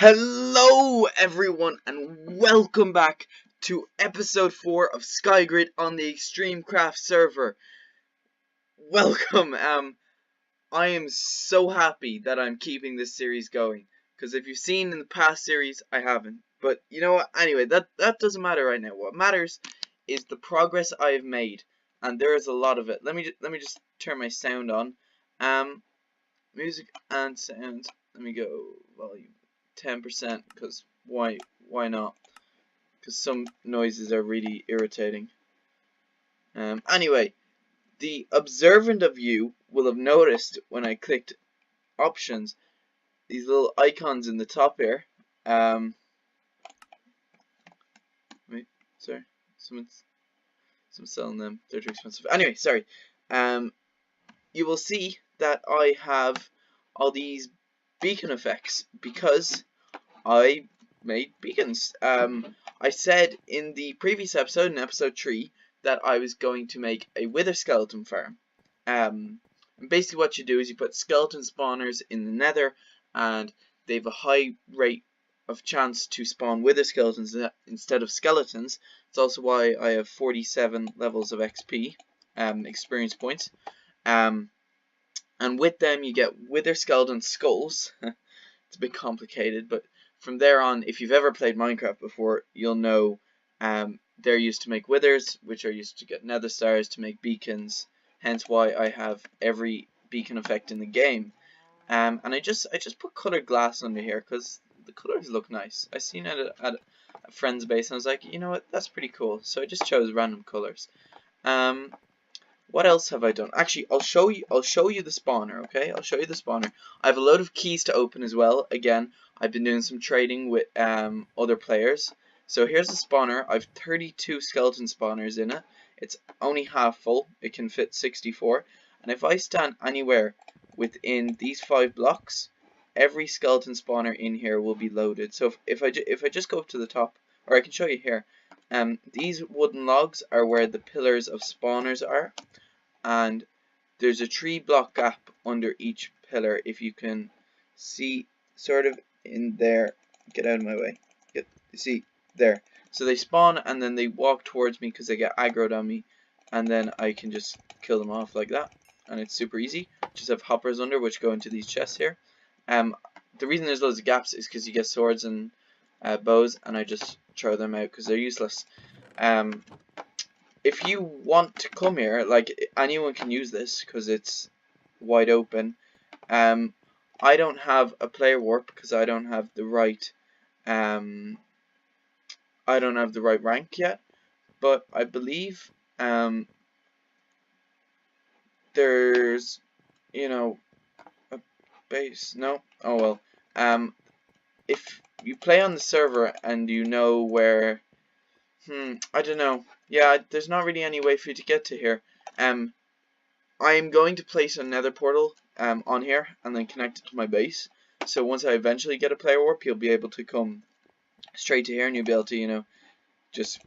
Hello everyone and welcome back to episode 4 of Skygrid on the Extreme Craft server. Welcome. I am so happy that I'm keeping this series going, because if you've seen in the past series, I haven't. But you know what? Anyway, that doesn't matter right now. What matters is the progress I have made, and there is a lot of it. Let me just turn my sound on. Music and sound. Let me go volume 10%, because why not? Because some noises are really irritating. Anyway, the observant of you will have noticed when I clicked options, these little icons in the top here. Wait, sorry, someone's selling them. They're too expensive. Anyway, sorry. You will see that I have all these beacon effects because I made beacons. I said in the previous episode, in episode 3, that I was going to make a wither skeleton farm. And basically what you do is you put skeleton spawners in the nether, and they have a high rate of chance to spawn wither skeletons instead of skeletons. It's also why I have 47 levels of XP, experience points. And with them you get wither skeleton skulls. It's a bit complicated, but from there on, if you've ever played Minecraft before, you'll know they're used to make withers, which are used to get nether stars to make beacons. Hence why I have every beacon effect in the game. And I just put colored glass under here because the colors look nice. I seen it at a friend's base and I was like, you know what, that's pretty cool. So I just chose random colors. What else have I done? Actually, I'll show you the spawner, okay? I'll show you the spawner. I have a load of keys to open as well. Again, I've been doing some trading with other players. So here's the spawner. I've 32 skeleton spawners in it. It's only half full. It can fit 64. And if I stand anywhere within these 5 blocks, every skeleton spawner in here will be loaded. So if I just go up to the top, or I can show you here. These wooden logs are where the pillars of spawners are, and there's a 3-block gap under each pillar. If you can see, sort of in there. Get out of my way. See there. So they spawn and then they walk towards me because they get aggroed on me, and then I can just kill them off like that, and it's super easy. Just have hoppers under which go into these chests here. The reason there's loads of gaps is because you get swords and bows, and I just throw them out because they're useless. If you want to come here, like, anyone can use this because it's wide open. I don't have a player warp because I don't have the right rank yet, but I believe there's, you know, a base. No, oh well. If you play on the server and you know where, I don't know. Yeah, there's not really any way for you to get to here. I am going to place a nether portal on here and then connect it to my base. So once I eventually get a player warp, you'll be able to come straight to here, and you'll be able to, just,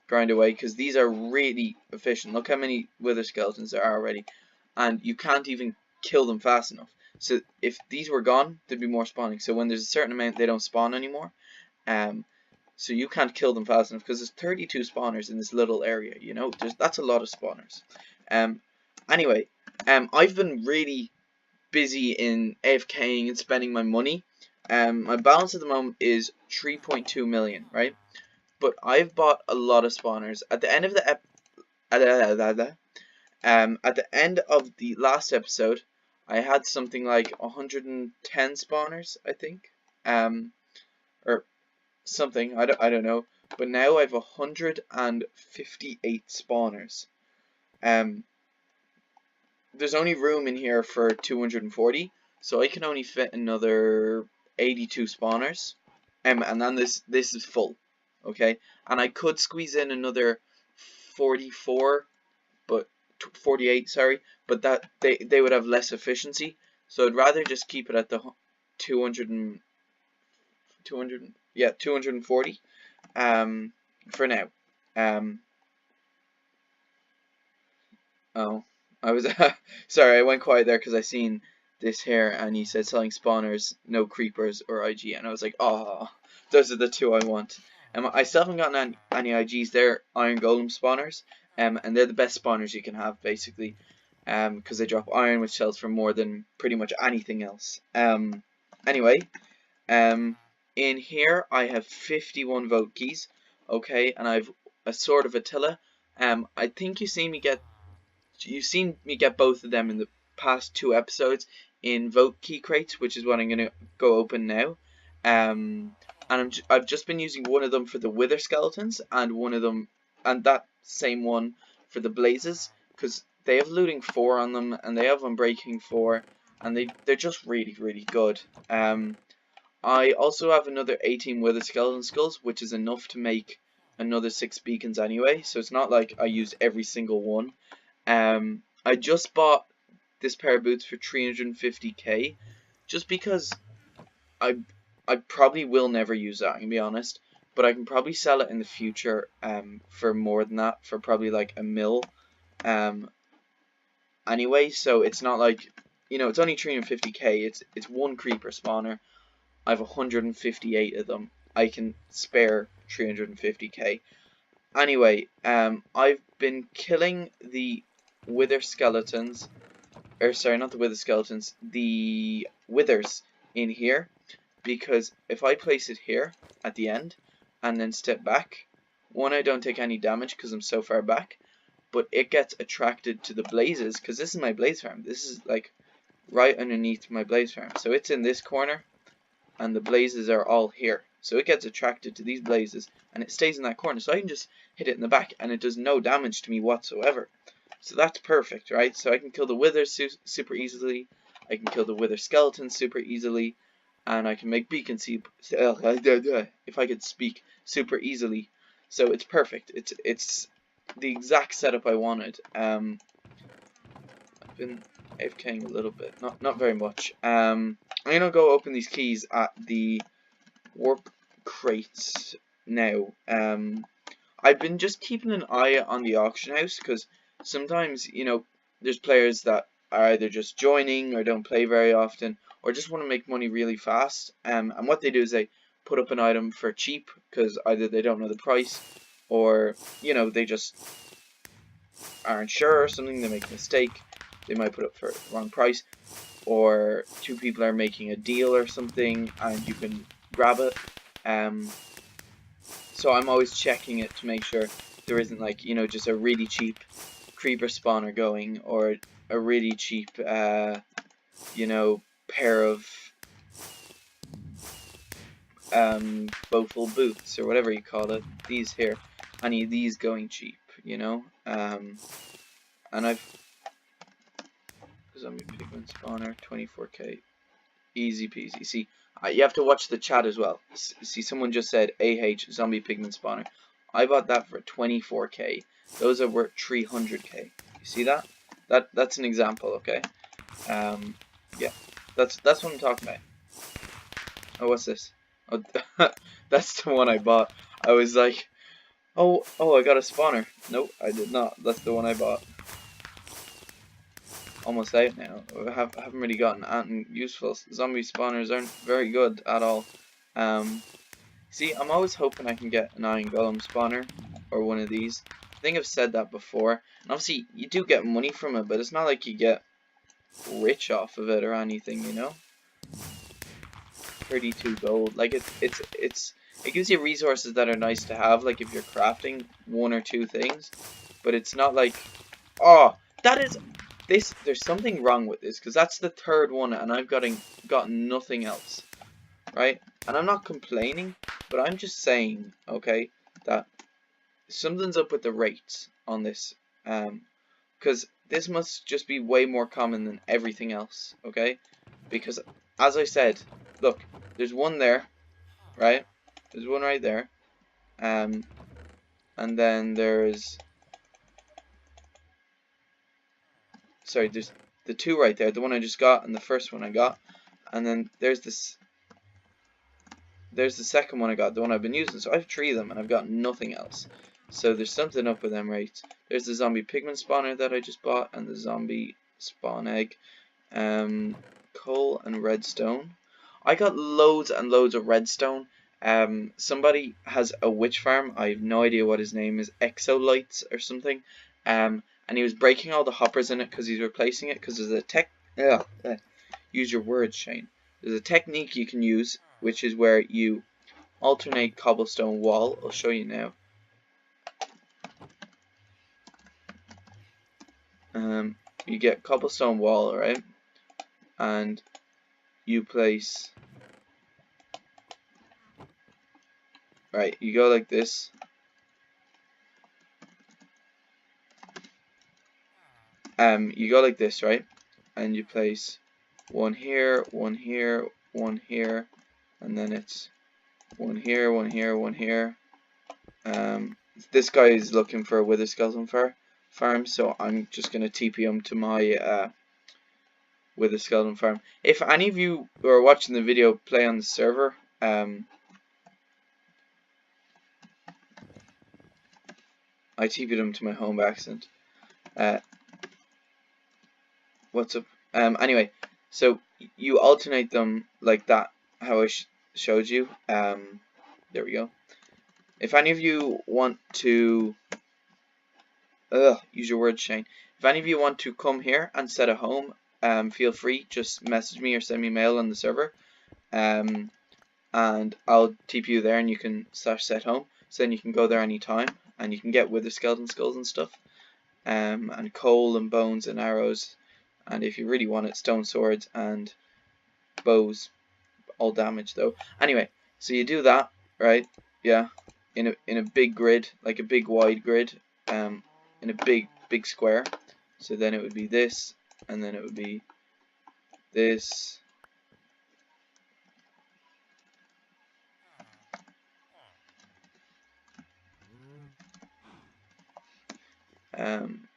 grind away, because these are really efficient. Look how many wither skeletons there are already, and you can't even kill them fast enough. So if these were gone, there'd be more spawning. So when there's a certain amount, they don't spawn anymore. So you can't kill them fast enough because there's 32 spawners in this little area. That's a lot of spawners. Anyway, I've been really busy in AFKing and spending my money. My balance at the moment is 3.2 million, right? But I've bought a lot of spawners. At the end of the end of the last episode, I had something like 110 spawners, I think, or something. I don't know. But now I have 158 spawners. There's only room in here for 240, so I can only fit another 82 spawners. And then this is full, okay? And I could squeeze in another 44, but 48, sorry, but that they would have less efficiency. So I'd rather just keep it at the 240 for now. Oh, I was sorry, I went quiet there because I seen this here, and he said selling spawners, no creepers or IG, and I was like, oh, those are the two I want. I still haven't gotten any IGs. They're iron golem spawners, and they're the best spawners you can have, basically, because they drop iron, which sells for more than pretty much anything else. Anyway, in here I have 51 vote keys, okay, and I've a Sword of Attila. I think you've seen me get both of them in the past 2 episodes in vote key crates, which is what I'm gonna go open now. And I've just been using one of them for the wither skeletons, and that same one for the blazes, because they have looting 4 on them, and they have unbreaking 4, and they're just really, really good. I also have another 18 wither skeleton skulls, which is enough to make another 6 beacons anyway, so it's not like I used every single one. I just bought this pair of boots for 350k, just because I probably will never use that, I'm gonna be honest, but I can probably sell it in the future for more than that, for probably like a mil. Anyway, so it's not like, you know, it's only 350k. It's one creeper spawner. I have 158 of them. I can spare 350k. Anyway, I've been killing the wither skeletons, or sorry, not the wither skeletons, the withers in here, because if I place it here at the end and then step back, one, I don't take any damage because I'm so far back, but it gets attracted to the blazes, because this is my blaze farm. This is like right underneath my blaze farm, so it's in this corner and the blazes are all here, so it gets attracted to these blazes and it stays in that corner, so I can just hit it in the back and it does no damage to me whatsoever. So that's perfect, right? So I can kill the withers super easily, I can kill the wither skeletons super easily, and I can make beacons if I could speak super easily. So it's perfect. It's the exact setup I wanted. I've been AFKing a little bit, not very much. I'm gonna go open these keys at the warp crates now. I've been just keeping an eye on the auction house, because sometimes, you know, there's players that are either just joining or don't play very often, or just want to make money really fast. And what they do is they put up an item for cheap, because either they don't know the price, or, you know, they just aren't sure or something, they make a mistake, they might put up for the wrong price, or 2 people are making a deal or something and you can grab it. So I'm always checking it to make sure there isn't, like, you know, just a really cheap creeper spawner going, or a really cheap you know, pair of bowful boots or whatever you call it, these here, any of these going cheap, you know. And I've zombie pigment spawner 24k, easy peasy. See, you have to watch the chat as well. See, someone just said AH zombie pigment spawner. I bought that for 24k. Those are worth 300k. You see that? That's an example, okay? Yeah, that's what I'm talking about. Oh, what's this? Oh, that's the one I bought. I was like, oh, I got a spawner. Nope, I did not. That's the one I bought. Almost out now. I haven't really gotten anything useful. Zombie spawners aren't very good at all. See, I'm always hoping I can get an iron golem spawner, or one of these. I think I've said that before. And obviously, you do get money from it, but it's not like you get rich off of it or anything, you know. 32 gold. Like it gives you resources that are nice to have, like if you're crafting 1 or 2 things. But it's not like, oh, that is this. There's something wrong with this, because that's the 3rd one, and I've got nothing else, right? And I'm not complaining, but I'm just saying, okay, that something's up with the rates on this, because this must just be way more common than everything else, okay? Because, as I said, look, there's one there, right? There's one right there, and then there's, sorry, there's the 2 right there, the one I just got and the first one I got, and then there's the 2nd one I got, the one I've been using. So I have 3 of them and I've got nothing else. So there's something up with them rates. There's the zombie pigment spawner that I just bought, and the zombie spawn egg. coal and redstone. I got loads and loads of redstone. Somebody has a witch farm. I have no idea what his name is, Exolites or something. And he was breaking all the hoppers in it because he's replacing it because there's a use your words, Shane. There's a technique you can use, which is where you alternate cobblestone wall. I'll show you now. You get cobblestone wall, right? And you place, right, you go like this. You go like this, right? And you place one here, one here, one here, and then it's one here, one here, one here. This guy is looking for a wither skeleton farm, so I'm just gonna TP him to my wither skeleton farm. If any of you who are watching the video play on the server, I TP'd him to my home by accident. What's up? Anyway, so you alternate them like that, how I showed you. There we go. If any of you want to, use your words, Shane. If any of you want to come here and set a home, feel free. Just message me or send me mail on the server, and I'll TP you there, and you can /set home. So then you can go there anytime, and you can get wither skeleton skulls and stuff, and coal and bones and arrows. And if you really want it, stone swords and bows, all damage though. Anyway, so you do that, right? Yeah, in a big grid, like a big wide grid, in a big square. So then it would be this, and then it would be this.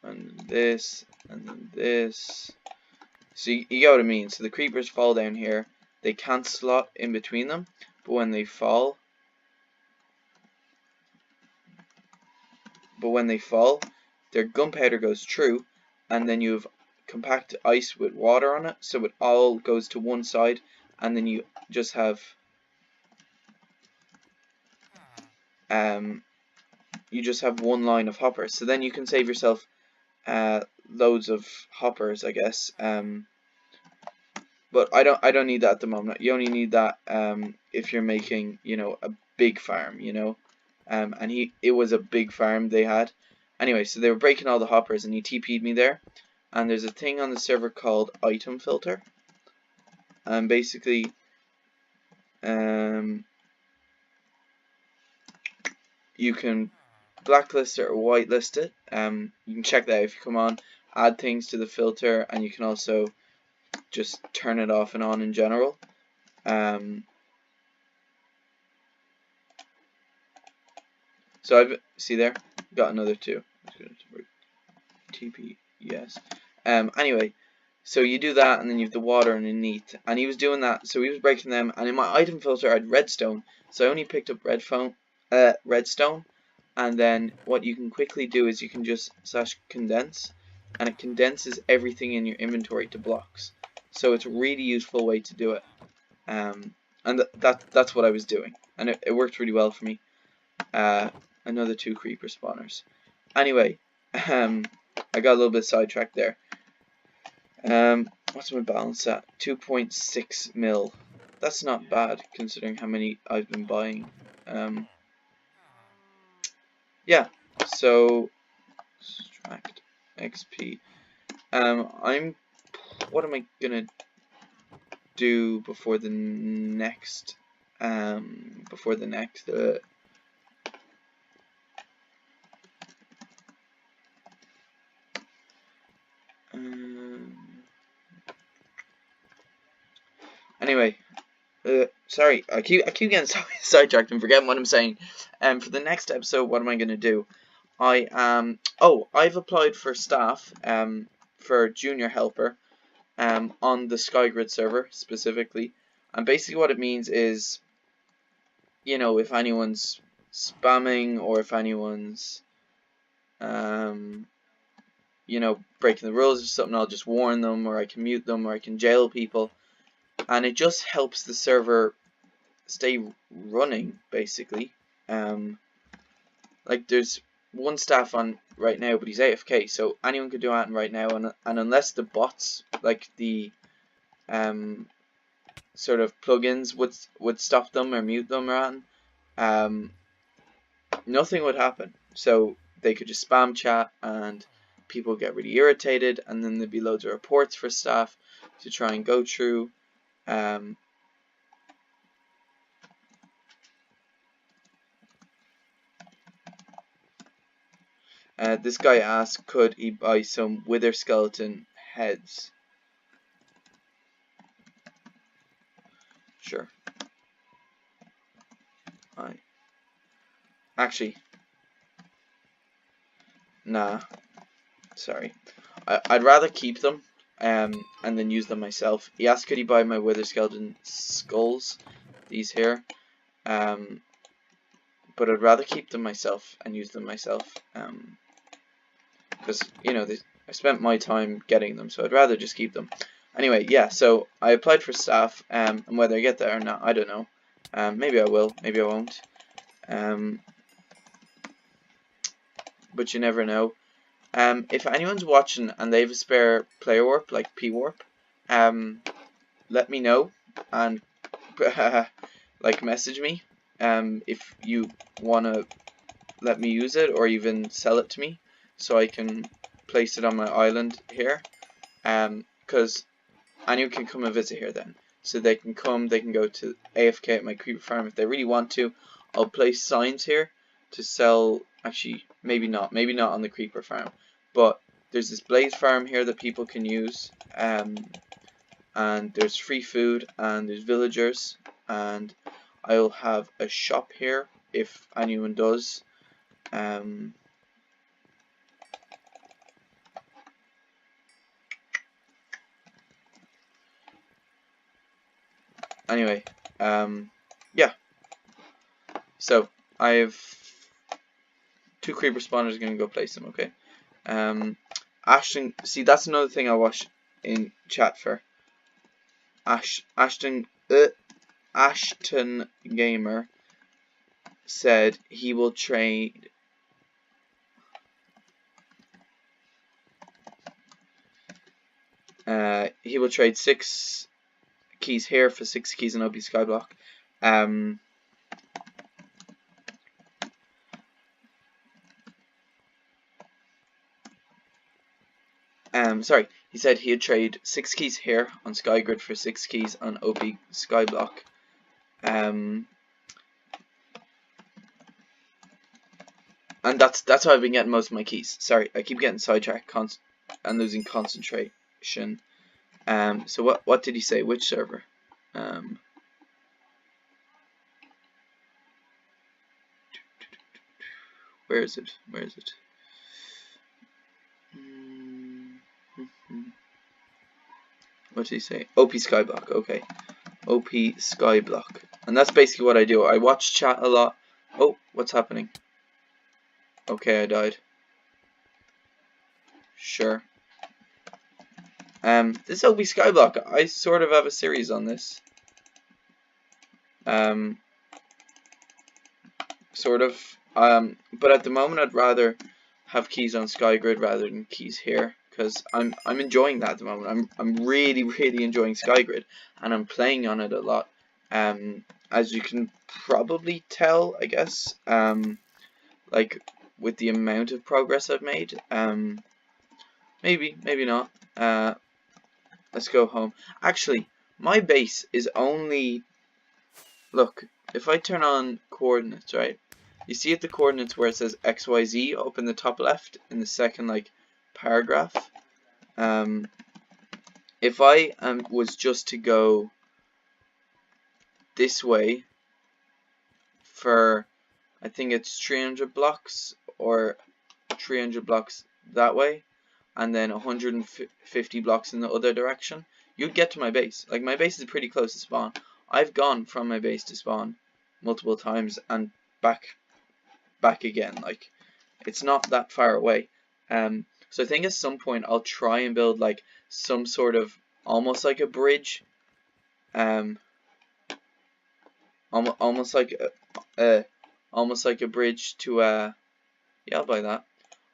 And this, and then this. So you get what I mean. So the creepers fall down here. They can't slot in between them, but when they fall, their gunpowder goes through, and then you have compact ice with water on it, so it all goes to one side, and then you just have one line of hoppers. So then you can save yourself loads of hoppers, I guess. But I don't need that at the moment. You only need that if you're making, you know, a big farm, you know. And it was a big farm they had. Anyway, so they were breaking all the hoppers, and he TP'd me there. And there's a thing on the server called item filter. And basically, you can blacklist it or whitelist it. You can check that if you come on, add things to the filter, and you can also just turn it off and on in general. So I've see there, got another two. TP, yes. Anyway, so you do that, and then you have the water underneath, and he was doing that, so he was breaking them. And in my item filter, I had redstone, so I only picked up redstone. And then what you can quickly do is you can just /condense, and it condenses everything in your inventory to blocks. So it's a really useful way to do it. And that's what I was doing, and it worked really well for me. Another 2 creeper spawners. Anyway, I got a little bit sidetracked there. What's my balance at? 2.6 mil. That's not bad considering how many I've been buying. Yeah, so extract XP. What am I gonna do before the next anyway, sorry, I keep getting sidetracked and forgetting what I'm saying. For the next episode, what am I gonna do? I've applied for staff for junior helper on the skygrid server specifically, and basically what it means is, you know, if anyone's spamming or if anyone's you know, breaking the rules or something, I'll just warn them, or I can mute them, or I can jail people. and it just helps the server stay running, basically. Like there's one staff on right now, but he's AFK, so anyone could do anything right now, and unless the bots, like the sort of plugins would stop them or mute them or anything, nothing would happen. So they could just spam chat and people get really irritated, and then there'd be loads of reports for staff to try and go through. This guy asked, could he buy some wither skeleton heads? Sure. Actually, nah. Sorry. I'd rather keep them and then use them myself. He asked, could he buy my wither skeleton skulls? These here. But I'd rather keep them myself and use them myself. Because, you know, I spent my time getting them, so I'd rather just keep them. Anyway, yeah, so I applied for staff, and whether I get that or not, I don't know. Maybe I will, maybe I won't. But you never know. If anyone's watching and they have a spare player warp, like P-warp, let me know and like message me if you want to let me use it, or even sell it to me so I can place it on my island here, because anyone can come and visit here then. So they can come, they can go to AFK at my creeper farm if they really want to. I'll place signs here to sell. Actually, maybe not on the creeper farm, but there's this blaze farm here that people can use, and there's free food, and there's villagers, and I'll have a shop here if anyone does. Anyway, yeah. So I have 2 creeper spawners. Gonna go place them. Okay. Ashton. See, that's another thing I watch in chat for. Ashton Gamer said he will trade. He will trade 6 keys here for 6 keys in OP Skyblock. Sorry, he said he'd trade 6 keys here on skygrid for 6 keys on OP Skyblock. And that's how I've been getting most of my keys. Sorry, I keep getting sidetracked and losing concentration. So what did he say? Which server? Where is it? Where is it? What did he say? OP Skyblock. Okay, OP Skyblock, and that's basically what I do. I watch chat a lot. Oh, what's happening? Okay, I died. Sure. This OP Skyblock, I sort of have a series on this. Sort of. But at the moment, I'd rather have keys on skygrid rather than keys here, because I'm enjoying that at the moment. I'm really enjoying skygrid, and I'm playing on it a lot. As you can probably tell, I guess. Like with the amount of progress I've made. Maybe not. Let's go home. Actually, my base is only. Look, if I turn on coordinates, right? You see at the coordinates where it says XYZ up in the top left in the second paragraph. If I was just to go this way for, I think it's 300 blocks or 300 blocks that way, and then 150 blocks in the other direction, you'd get to my base. Like, my base is pretty close to spawn. I've gone from my base to spawn multiple times and back again. Like, it's not that far away. So I think at some point I'll try and build like some sort of almost like a bridge almost like a bridge to yeah, I'll buy that.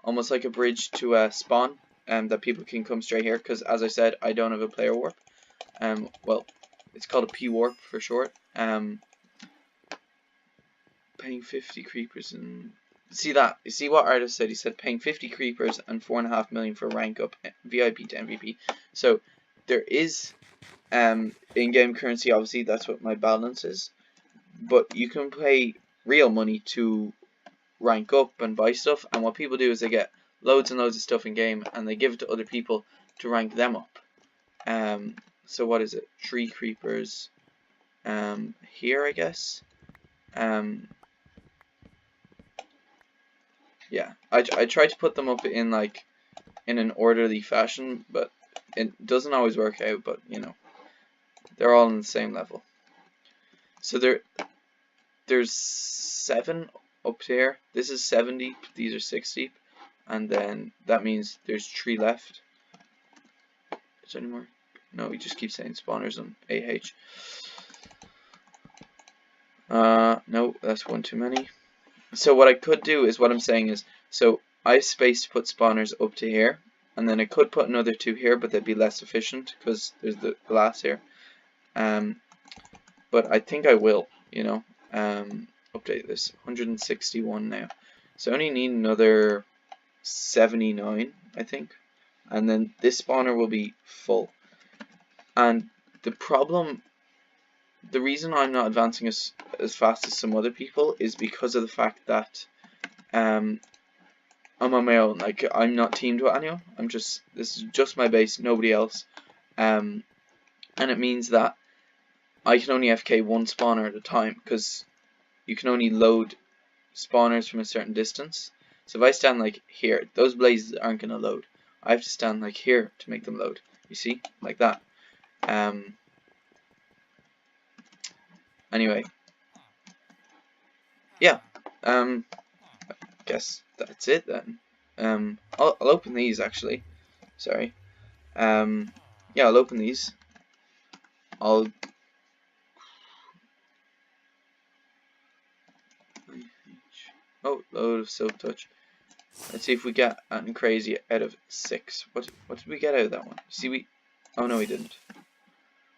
Almost like a bridge to spawn, that people can come straight here. Because as I said, I don't have a player warp. Well, it's called a P warp for short. Paying 50 creepers and see that. You see what artist said? He said paying 50 creepers and 4.5 million for rank up VIP to MVP. So there is in-game currency. Obviously, that's what my balance is. But you can pay real money to rank up and buy stuff. And what people do is they get loads and loads of stuff in game and they give it to other people to rank them up. So what is it? 3 creepers. Here I guess. Yeah, I try to put them up in like in an orderly fashion, but it doesn't always work out. But you know, they're all on the same level. So there's 7 up here. This is 7 deep. These are 6 deep, and then that means there's 3 left. Is there any more? No, we just keep saying spawners on AH. No, that's 1 too many. So what I could do is what I'm saying is, so I have space to put spawners up to here, and then I could put another 2 here, but they'd be less efficient because there's the glass here. But I think I will, you know, update this. 161 now, so I only need another 79, I think, and then this spawner will be full. And the reason I'm not advancing as fast as some other people is because of the fact that I'm on my own. Like, I'm not teamed with anyone. This is just my base, nobody else. And it means that I can only FK 1 spawner at a time, because you can only load spawners from a certain distance. So if I stand like here, those blazes aren't going to load. I have to stand like here to make them load. You see? Like that. Anyway, yeah, I guess that's it then. I'll open these actually. Sorry. Yeah, I'll open these. Oh, load of silk touch. Let's see if we get anything crazy out of 6. What did we get out of that one? See, oh no, we didn't.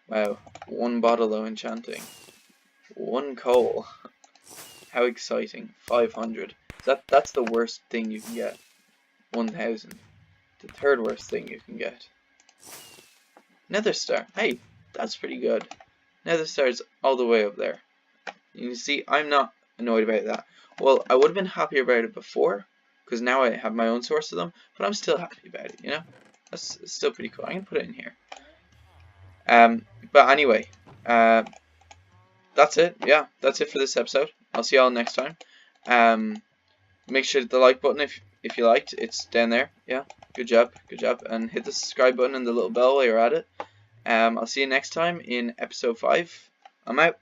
Wow, 1 bottle of enchanting. 1 coal. How exciting. 500. That's the worst thing you can get. 1000. The 3rd worst thing you can get. Nether star. Hey, that's pretty good. Nether star's all the way up there. You see, I'm not annoyed about that. Well, I would have been happier about it before, because now I have my own source of them, but I'm still happy about it, you know? That's still pretty cool. I'm going to put it in here. But anyway, that's it. Yeah, that's it for this episode. I'll see y'all next time. Make sure to hit the like button if you liked. It's down there. Yeah, good job, and hit the subscribe button and the little bell while you're at it. I'll see you next time in episode 5. I'm out.